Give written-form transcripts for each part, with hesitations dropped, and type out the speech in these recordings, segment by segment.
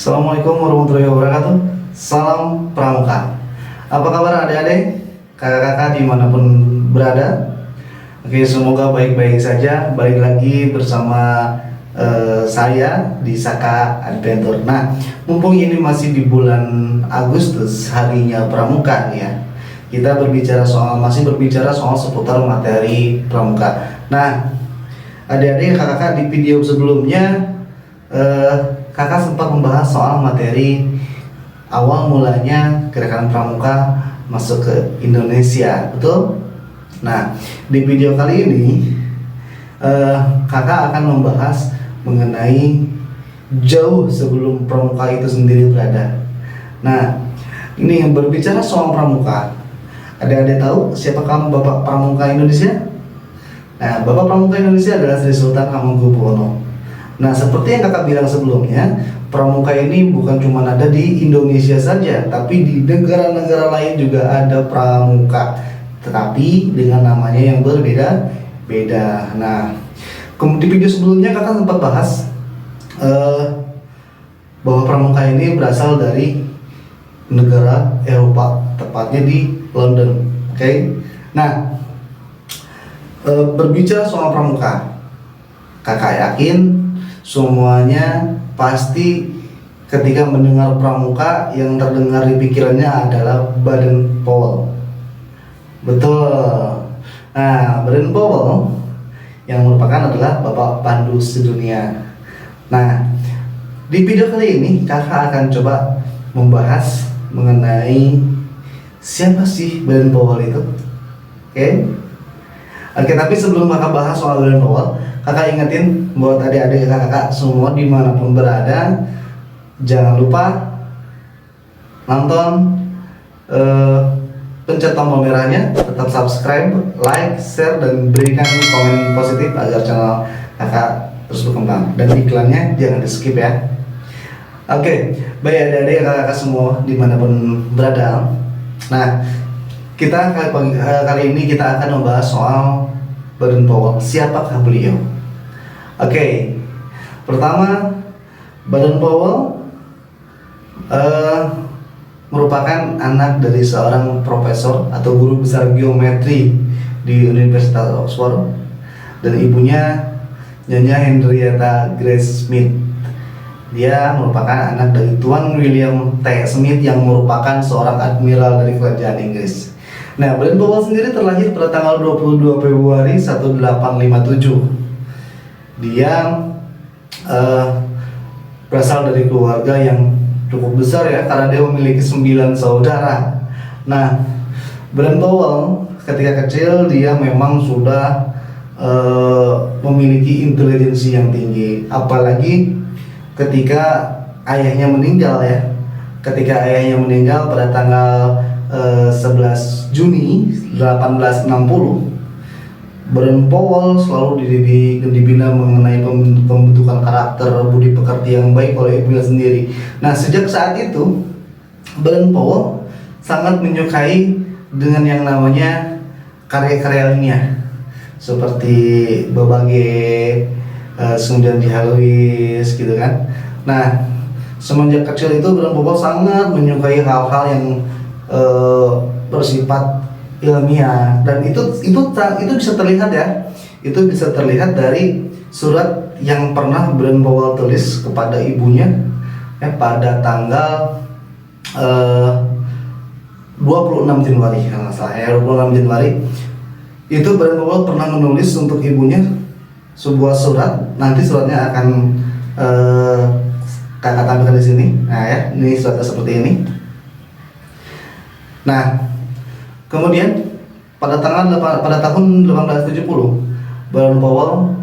Assalamualaikum warahmatullahi wabarakatuh. Salam Pramuka. Apa kabar adik-adik, kakak-kakak dimanapun berada? Oke, semoga baik-baik saja. Balik lagi bersama saya di Saka Adventure. Nah, mumpung ini masih di bulan Agustus, harinya Pramuka ya. Kita masih berbicara soal seputar materi Pramuka. Nah, adik-adik, kakak-kakak, di video sebelumnya kakak sempat membahas soal materi awal mulanya gerakan Pramuka masuk ke Indonesia, betul? Nah, di video kali ini kakak akan membahas mengenai jauh sebelum Pramuka itu sendiri berada. Nah, ini yang berbicara soal Pramuka. Adik-adik tahu siapakah Bapak Pramuka Indonesia? Nah, Bapak Pramuka Indonesia adalah Sri Sultan Hamengkubuwono. Nah, seperti yang kakak bilang sebelumnya, Pramuka ini bukan cuma ada di Indonesia saja, tapi di negara-negara lain juga ada Pramuka, tetapi dengan namanya yang berbeda-beda. Nah, di video sebelumnya kakak sempat bahas bahwa Pramuka ini berasal dari negara Eropa, tepatnya di London. Oke. Nah, berbicara soal Pramuka, kakak yakin semuanya pasti ketika mendengar Pramuka yang terdengar di pikirannya adalah Baden Powell. Betul. Nah, Baden Powell yang merupakan adalah Bapak Pandu Sedunia. Nah, di video kali ini kakak akan coba membahas mengenai siapa sih Baden Powell itu. Oke, tapi sebelum kakak bahas soal Baden Powell, kakak ingetin buat adik-adik kakak semua dimanapun berada, jangan lupa nonton, pencet tombol merahnya, tetap subscribe, like, share, dan berikan komen positif agar channel kakak terus berkembang. Dan iklannya jangan di skip ya. Oke, baik adik-adik kakak semua dimanapun berada. Nah, kita kali ini kita akan membahas soal Baden Powell. Siapakah beliau? Oke, pertama, Baden Powell merupakan anak dari seorang profesor atau guru besar geometri di Universitas Oxford, dan ibunya Nyonya Henrietta Grace Smith. Dia merupakan anak dari Tuan William T. Smith yang merupakan seorang admiral dari kerajaan Inggris. Nah, Baden Powell sendiri terlahir pada tanggal 22 Februari 1857. Dia berasal dari keluarga yang cukup besar ya, karena dia memiliki 9 saudara. Nah, Baden Powell ketika kecil dia memang sudah memiliki intelijensi yang tinggi, apalagi ketika ayahnya meninggal ya. Ketika ayahnya meninggal pada tanggal 11 Juni 1860, Baden Powell selalu dididik dan dibina mengenai pembentukan karakter, budi pekerti yang baik oleh ibunya sendiri. Nah, sejak saat itu Baden Powell sangat menyukai dengan yang namanya karya-karya ilmiah seperti Babage, Sundan Jihaluis gitu kan. Nah, semenjak kecil itu Baden Powell sangat menyukai hal-hal yang bersifat ilmiah, dan itu bisa terlihat ya. Itu bisa terlihat dari surat yang pernah Baden Powell tulis kepada ibunya pada tanggal 26 Januari kalau nggak salah ya, 26 Januari. Itu Baden Powell pernah menulis untuk ibunya sebuah surat. Nanti suratnya akan kakak tampilkan di sini. Nah ya, ini suratnya seperti ini. Nah, kemudian pada tahun 1870 Baden Powell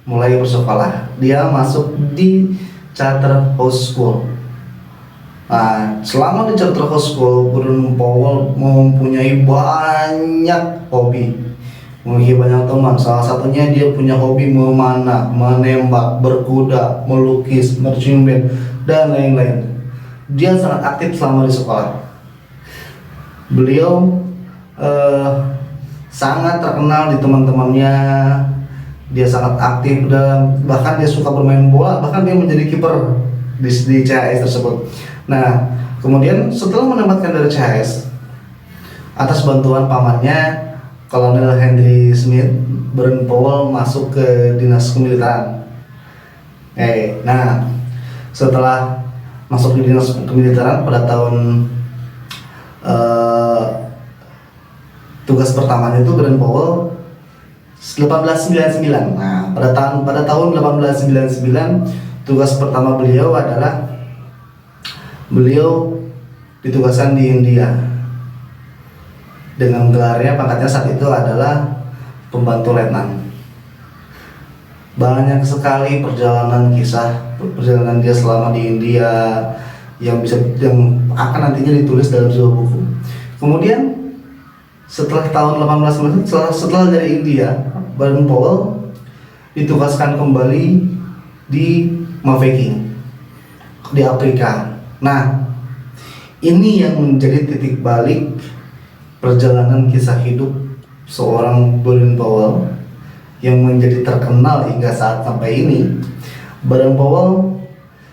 mulai bersekolah. Dia masuk di Charterhouse School. Nah, selama di Charterhouse School, Baden Powell mempunyai banyak hobi, memiliki banyak teman. Salah satunya dia punya hobi memanah, menembak, berkuda, melukis, marching band, dan lain-lain. Dia sangat aktif selama di sekolah. Beliau sangat terkenal di teman-temannya. Dia sangat aktif dan bahkan dia suka bermain bola, bahkan dia menjadi kiper di CHS tersebut. Nah, kemudian setelah menempatkan dari CHS atas bantuan pamannya Kolonel Henry Smith, Baden Powell masuk ke dinas kemiliteran. Nah, setelah masuk ke dinas kemiliteran pada tahun tugas pertamanya itu Baden Powell 1899. Nah, pada tahun 1899 tugas pertama beliau adalah beliau ditugaskan di India dengan gelarnya, pangkatnya saat itu adalah pembantu letnan. Banyak sekali perjalanan dia selama di India yang akan nantinya ditulis dalam sebuah buku. Kemudian setelah tahun 1890, setelah dari India, Baden Powell ditugaskan kembali di Mafeking di Afrika. Nah, ini yang menjadi titik balik perjalanan kisah hidup seorang Baden Powell yang menjadi terkenal hingga saat sampai ini. Baden Powell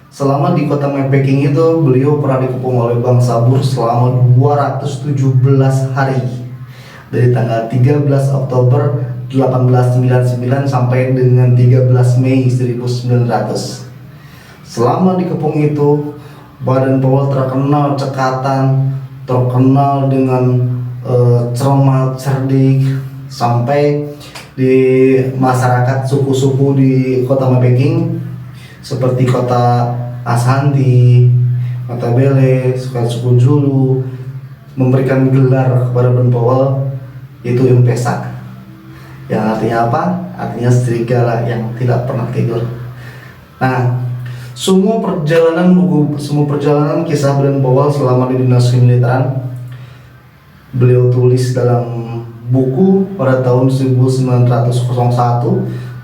selama di kota Mafeking itu beliau pernah dikepung oleh bangsa Boer selama 217 hari. Dari tanggal 13 Oktober 1899 sampai dengan 13 Mei 1900. Selama dikepung itu, Baden Powell terkenal cekatan, terkenal dengan cermat, cerdik, sampai di masyarakat suku-suku di kota Mafeking seperti kota Ashanti, kota Bele, suku Zulu memberikan gelar kepada Baden Powell, yaitu M-Pesa, yang artinya apa? Artinya serigala yang tidak pernah tidur. Nah, semua perjalanan kisah Baden Powell selama di dinas kemiliteran beliau tulis dalam buku pada tahun 1901.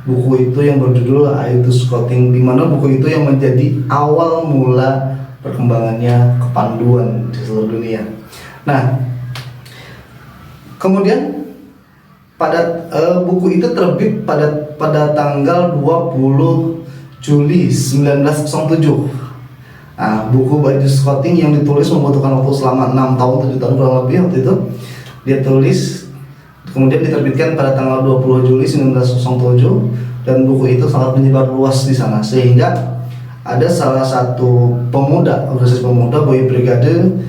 Buku itu yang berjudul Aitu Scouting, di mana buku itu yang menjadi awal mula perkembangannya kepanduan di seluruh dunia. Nah, kemudian pada buku itu terbit pada tanggal 20 Juli 1907. Nah, buku Aitu Scouting yang ditulis membutuhkan waktu selama 6 tahun 7 tahun kurang lebih waktu itu. Dia tulis, kemudian diterbitkan pada tanggal 20 Juli 1907, dan buku itu sangat menyebar luas di sana, sehingga ada salah satu organisasi pemuda Boy Brigade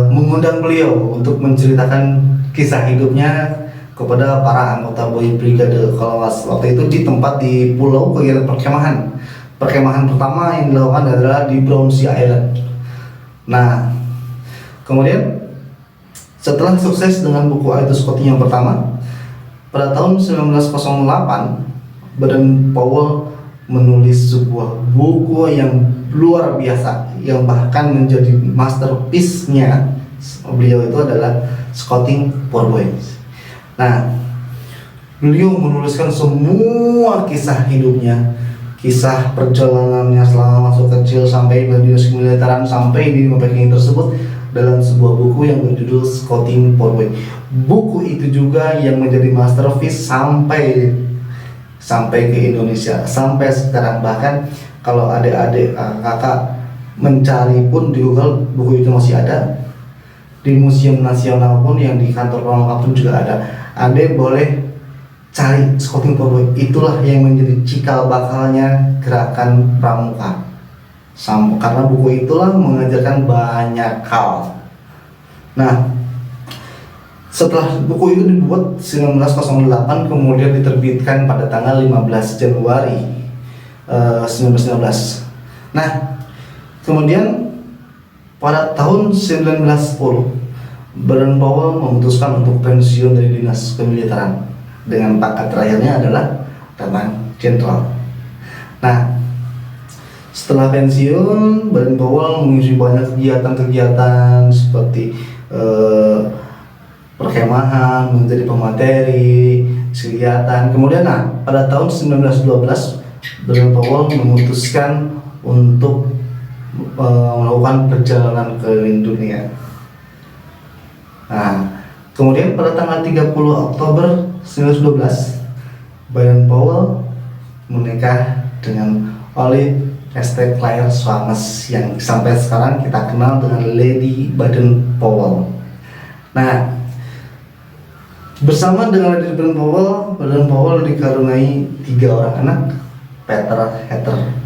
mengundang beliau untuk menceritakan kisah hidupnya kepada para anggota Boy Brigade. Kalau waktu itu di tempat di pulau kegiatan perkemahan pertama yang dilakukan adalah di Brownsea Island. Nah, kemudian setelah sukses dengan buku Aitu Scouting yang pertama, pada tahun 1908 Baden Powell menulis sebuah buku yang luar biasa, yang bahkan menjadi masterpiece-nya beliau, itu adalah Scouting for Boys. Nah, beliau menuliskan semua kisah hidupnya, kisah perjalanannya selama masuk kecil sampai ke dinas kemiliteran sampai di Mafeking tersebut dalam sebuah buku yang berjudul Scouting for Boys. Buku itu juga yang menjadi masterpiece sampai ke Indonesia sampai sekarang. Bahkan kalau adik-adik kakak mencari pun di Google, buku itu masih ada. Di Museum Nasional pun yang di kantor Pramuka pun juga ada. Anda boleh cari Scouting for Boys. Itulah yang menjadi cikal bakalnya gerakan Pramuka. Karena buku itulah mengajarkan banyak hal. Nah, setelah buku itu dibuat 1908, kemudian diterbitkan pada tanggal 15 Januari 1919. Nah, kemudian pada tahun 1910 Baden Powell memutuskan untuk pensiun dari dinas kemiliteran dengan pangkat terakhirnya adalah Letnan Jenderal. Nah, setelah pensiun, Baden Powell mengisi banyak kegiatan-kegiatan seperti perkemahan, menjadi pemateri, kegiatan. Kemudian, pada tahun 1912, Baden Powell memutuskan untuk melakukan perjalanan keliling dunia. Nah, kemudian pada tanggal 30 Oktober 1912, Baden Powell menikah dengan Olive Esther Claire Swanes yang sampai sekarang kita kenal dengan Lady Baden-Powell. Nah, bersama dengan Lady Baden-Powell dikaruniai 3 orang anak, Peter, Heather,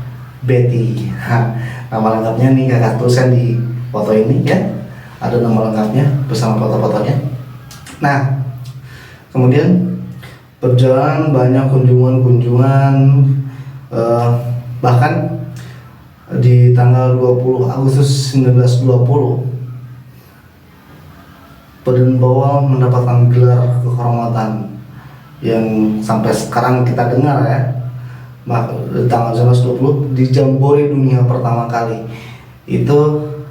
Betty. Nama lengkapnya nih kakak tulisan di foto ini ya, ada nama lengkapnya bersama foto-fotonya. Nah, kemudian berjalan banyak kunjungan, bahkan di tanggal 20 Agustus 1920 Baden-Powell mendapatkan gelar kehormatan yang sampai sekarang kita dengar ya. Tanggal 1920 di Jambore dunia pertama kali itu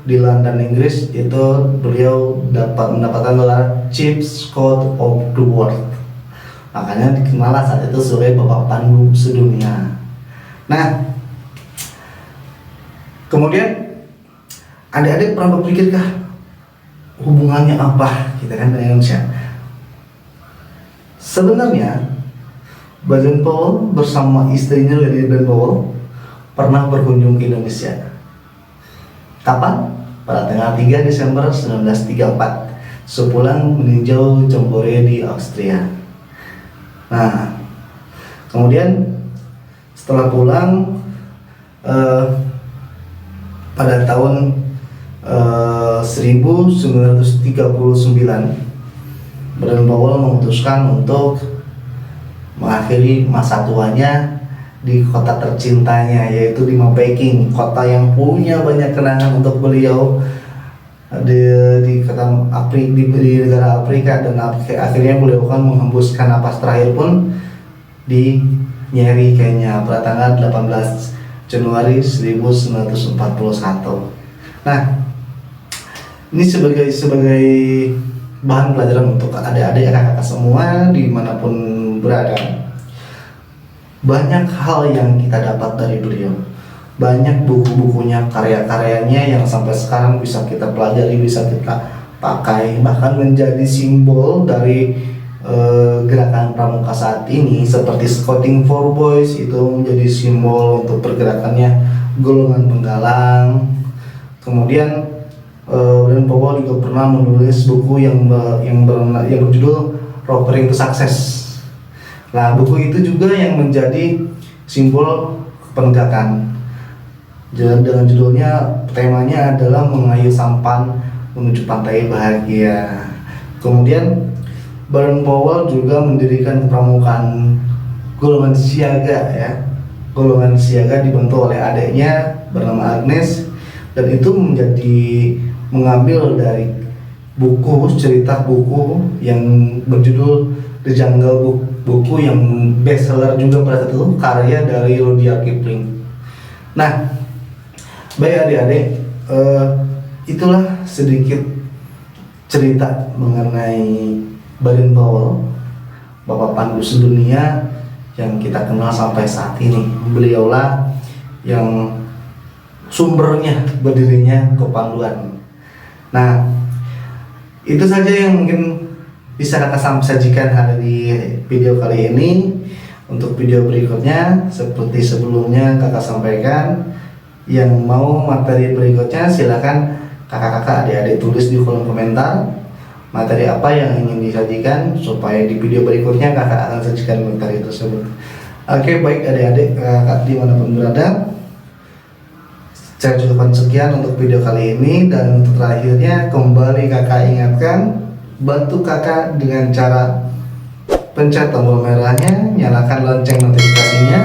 di London, Inggris, itu beliau dapat mendapatkan gelar Chief Scout of the World. Makanya dikenal saat itu sebagai Bapak Pandu sedunia. Nah, kemudian adik-adik pernah berpikirkah hubungannya apa kita kan dengan Indonesia? Sebenarnya Baden-Powell bersama istrinya Lady Baden-Powell pernah berkunjung ke Indonesia. Kapan? Pada tanggal 3 Desember 1934 sepulang meninjau Jambore di Austria. Nah, kemudian setelah pulang pada tahun 1939 Baden-Powell memutuskan untuk mengakhiri masa tuanya di kota tercintanya, yaitu di Peking, kota yang punya banyak kenangan untuk beliau di kota di negara Afrika, dan akhirnya beliau kan menghembuskan napas terakhir pun di Nyeri, Kenya pada tanggal 18 Januari 1941. Nah, ini sebagai bahan pelajaran untuk adik-adik kakak semua dimanapun berada. Banyak hal yang kita dapat dari beliau, banyak buku-bukunya, karya-karyanya yang sampai sekarang bisa kita pelajari, bisa kita pakai, bahkan menjadi simbol dari gerakan pramuka saat ini, seperti Scouting for Boys itu menjadi simbol untuk pergerakannya golongan penggalang. Kemudian Baden-Powell juga pernah menulis buku yang berjudul Road to Success. Nah, buku itu juga yang menjadi simbol penegakan. Dengan judulnya, temanya adalah mengayuh sampan menuju pantai bahagia. Kemudian Baden-Powell juga mendirikan pramukaan golongan siaga ya. Golongan siaga dibentuk oleh adiknya bernama Agnes, dan itu mengambil dari cerita buku yang berjudul The Jungle Book, buku yang bestseller juga pada saat itu, karya dari Rudyard Kipling. Nah, baik adik-adik, itulah sedikit cerita mengenai Baden-Powell, Bapak Pandu sedunia yang kita kenal sampai saat ini. Beliaulah yang sumbernya berdirinya kepanduan. Nah, itu saja yang mungkin bisa kakak sajikan hari di video kali ini. Untuk video berikutnya, seperti sebelumnya kakak sampaikan, yang mau materi berikutnya silakan kakak-kakak adik-adik tulis di kolom komentar materi apa yang ingin disajikan, supaya di video berikutnya kakak akan sajikan materi tersebut. Oke, baik adik-adik kakak dimanapun berada, saya cukupkan sekian untuk video kali ini. Dan untuk terakhirnya kembali kakak ingatkan, bantu kakak dengan cara pencet tombol merahnya, nyalakan lonceng notifikasinya,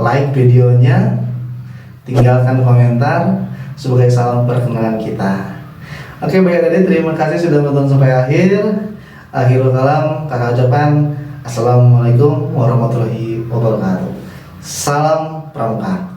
like videonya, tinggalkan komentar sebagai salam perkenalan kita. Oke, baik adik, terima kasih sudah menonton sampai akhir. Akhirul kalam, kakak ucapkan assalamualaikum warahmatullahi wabarakatuh. Salam pramuka.